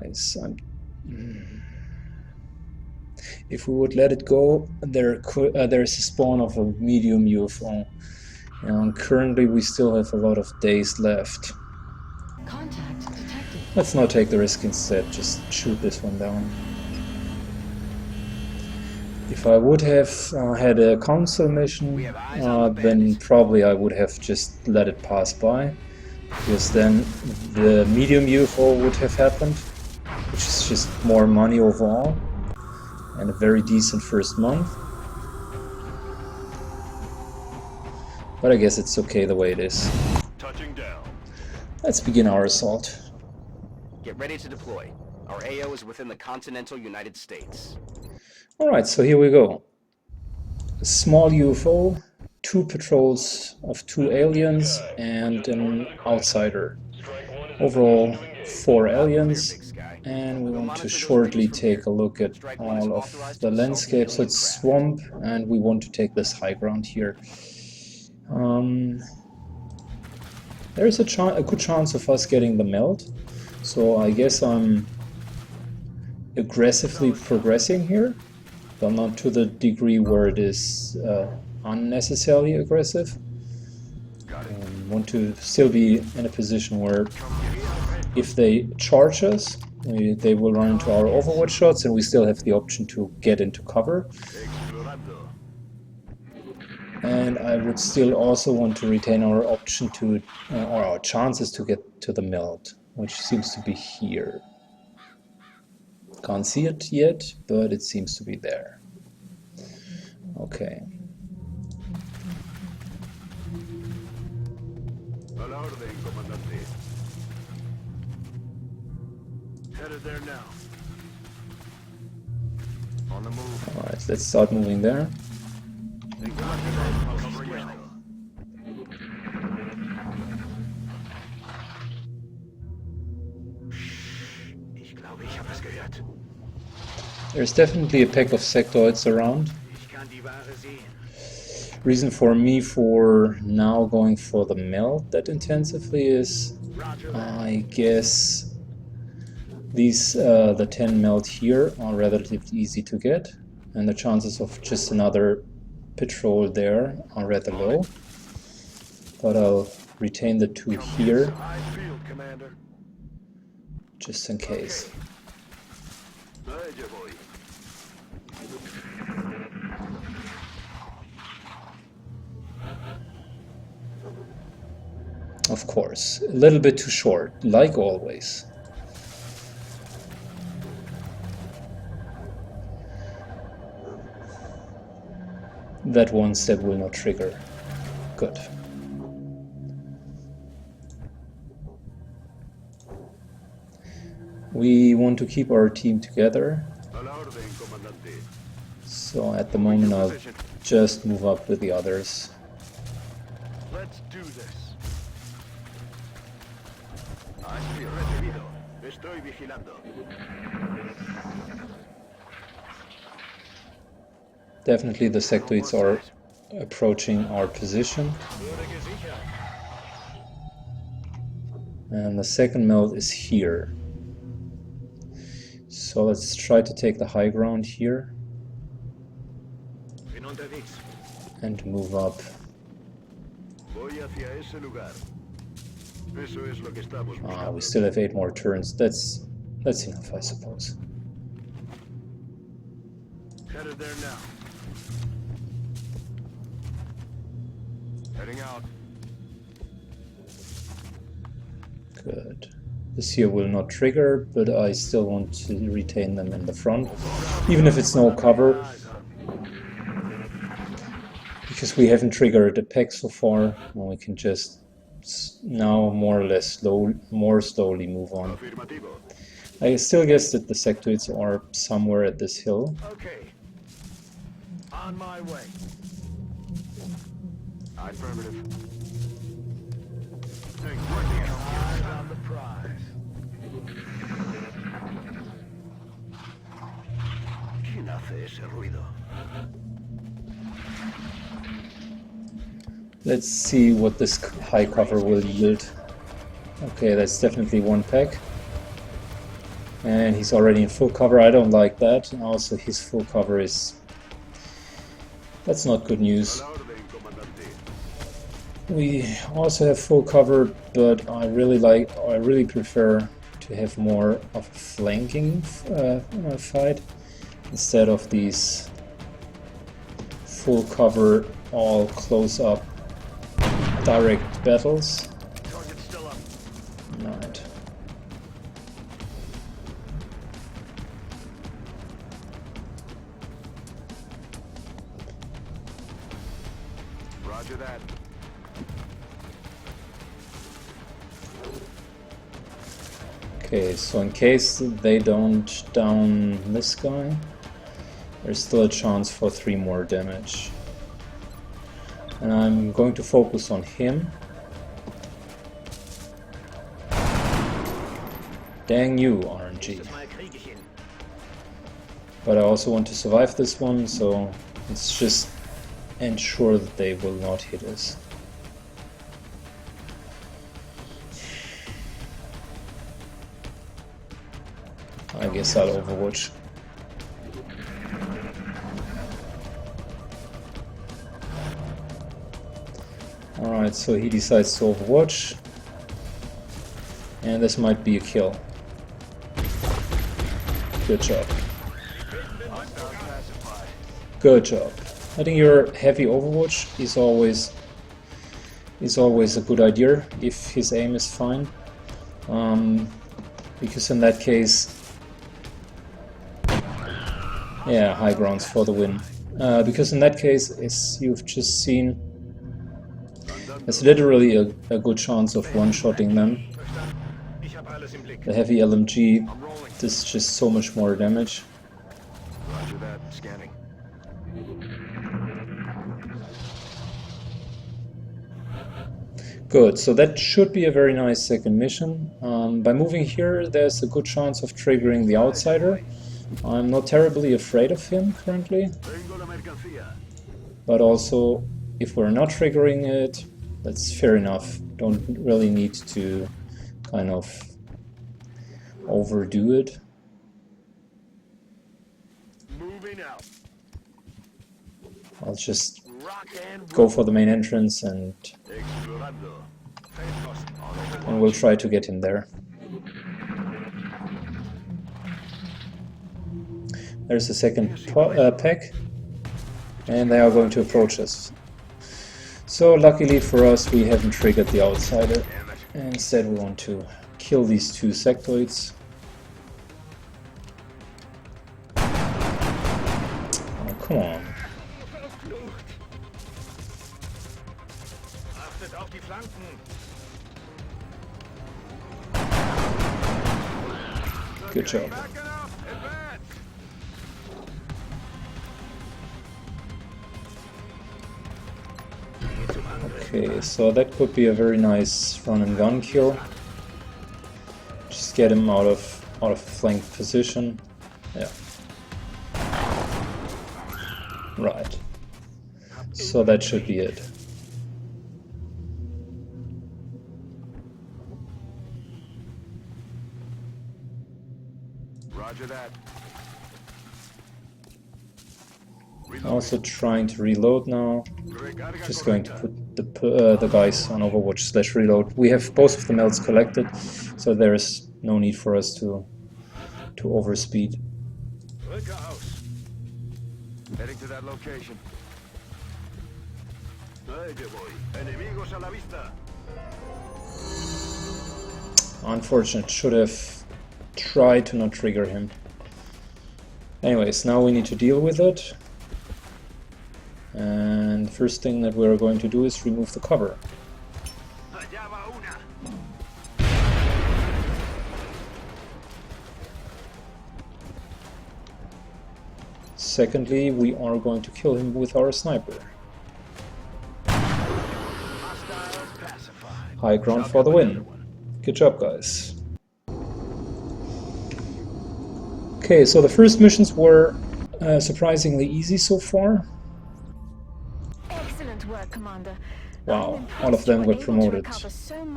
guys. If we would let it go, there's a spawn of a medium UFO. And currently we still have a lot of days left. Contact detected. Let's not take the risk instead, just shoot this one down. If I would have had a council mission, then probably I would have just let it pass by, because then the medium UFO would have happened, which is just more money overall, and a very decent first month. But I guess it's okay the way it is. Touching down. Let's begin our assault. Get ready to deploy. Our AO is within the continental United States. Alright, so here we go. A small UFO, 2 patrols of 2 aliens, and an outsider. Overall, 4 aliens, and we want to shortly take a look at all of the landscape. So it's swamp, and we want to take this high ground here. There's a good chance of us getting the meld, so I guess I'm aggressively progressing here, but not to the degree where it is unnecessarily aggressive. Want to still be in a position where if they charge us, they will run into our overwatch shots, and we still have the option to get into cover. And I would still also want to retain our option to, or our chances to get to the meld, which seems to be here. Can't see it yet, but it seems to be there. Okay. Headed there now. On the move. Alright, let's start moving there. There's definitely a pack of sectoids around. Reason for me for now going for the meld that intensively is, I guess, these the 10 meld here are relatively easy to get, and the chances of just another patrol there are rather low. But I'll retain the 2 here, just in case. Of course, a little bit too short, like always. That one step will not trigger. Good. We want to keep our team together. So at the moment I'll just move up with the others. Let's do this. Estoy vigilando. Definitely the sectoids are approaching our position. And the second meld is here. So let's try to take the high ground here. And move up. We still have 8 more turns. That's enough, I suppose. Headed there now. Heading out. Good. This here will not trigger, but I still want to retain them in the front, even if it's no cover. Because we haven't triggered a pack so far, and we can just now more or less more slowly move on. I still guess that the sectoids are somewhere at this hill. Okay. On my way. Affirmative. Eyes on the prize. ¿Quién hace ese ruido? Let's see what this high cover will yield. Okay, that's definitely one pack. And he's already in full cover. I don't like that. And also his full cover is... that's not good news. We also have full cover, but I really prefer to have more of a flanking fight instead of these full cover, all close up direct battles. Target's still up. Right. Roger that. Okay, so in case they don't down this guy, there's still a chance for 3 more damage. And I'm going to focus on him. Dang you, RNG. But I also want to survive this one, so let's just ensure that they will not hit us. I guess I'll overwatch. Alright, so he decides to overwatch. And this might be a kill. Good job. Good job. I think your heavy overwatch is always a good idea if his aim is fine. Because in that case, yeah, high grounds for the win. Because in that case, as you've just seen, there's literally a good chance of one-shotting them. The heavy LMG does just so much more damage. Roger that. Scanning. Good, so that should be a very nice second mission. By moving here, there's a good chance of triggering the outsider. I'm not terribly afraid of him currently, but also if we're not triggering it, that's fair enough. Don't really need to kind of overdo it. Moving out. I'll just Rock and go for the main entrance and we'll try to get in there. There's a second pack, and they are going to approach us. So luckily for us, we haven't triggered the outsider. Instead, we want to kill these 2 sectoids. Oh, come on. Good job. Okay, so that could be a very nice run and gun kill. Just get him out of flanked position. Yeah. Right. So that should be it. Roger that. Also trying to reload now. Just going to put the guys on Overwatch/reload. We have both of the melts collected, so there is no need for us to overspeed. Heading to that location. Enemigos a la vista. Unfortunate, should have tried to not trigger him. Anyways, now we need to deal with it. And the first thing that we're going to do is remove the cover. Secondly, we are going to kill him with our sniper. High ground for the win. Good job, guys. Okay, so the first missions were surprisingly easy so far. Excellent work, Commander. Wow, all of them got promoted.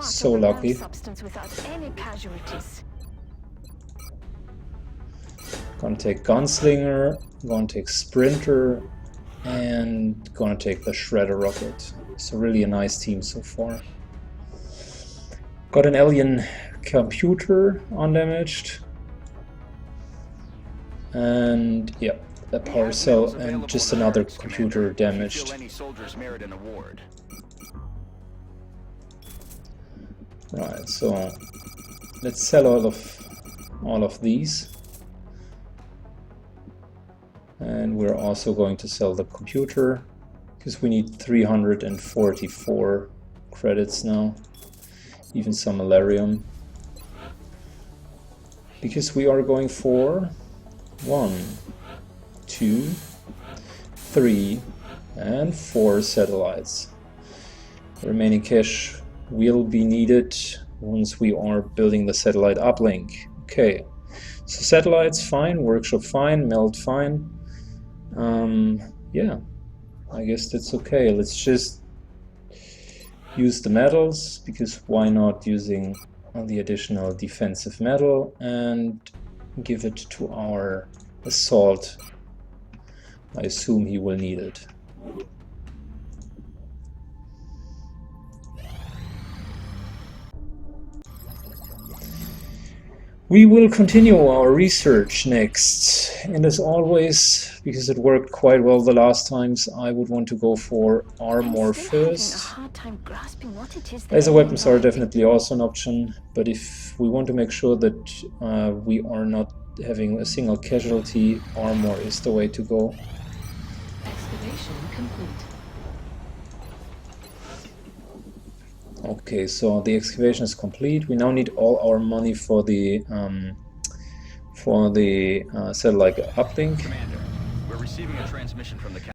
So lucky. Substance without any casualties. Gonna take Gunslinger, gonna take Sprinter, and gonna take the Shredder rocket. So really a nice team so far. Got an alien computer undamaged. And yeah, a power cell and just another computer damaged. Any soldiers merit an award. Right, so let's sell all of these. And we're also going to sell the computer because we need 344 credits now, even some Malarium. Because we are going for 1, 2, 3, and 4 satellites. The remaining cash will be needed once we are building the satellite uplink. Okay, so satellites fine, workshop fine, meld fine. Yeah, I guess that's okay. Let's just use the metals, because why not using the additional defensive metal, and give it to our assault. I assume he will need it. We will continue our research next, and as always, because it worked quite well the last times, I would want to go for armor first. Laser weapons are definitely also an option, but if we want to make sure that we are not having a single casualty, armor is the way to go. Excavation complete. Okay, so the excavation is complete. We now need all our money for the satellite uplink. Commander, we're receiving a transmission from the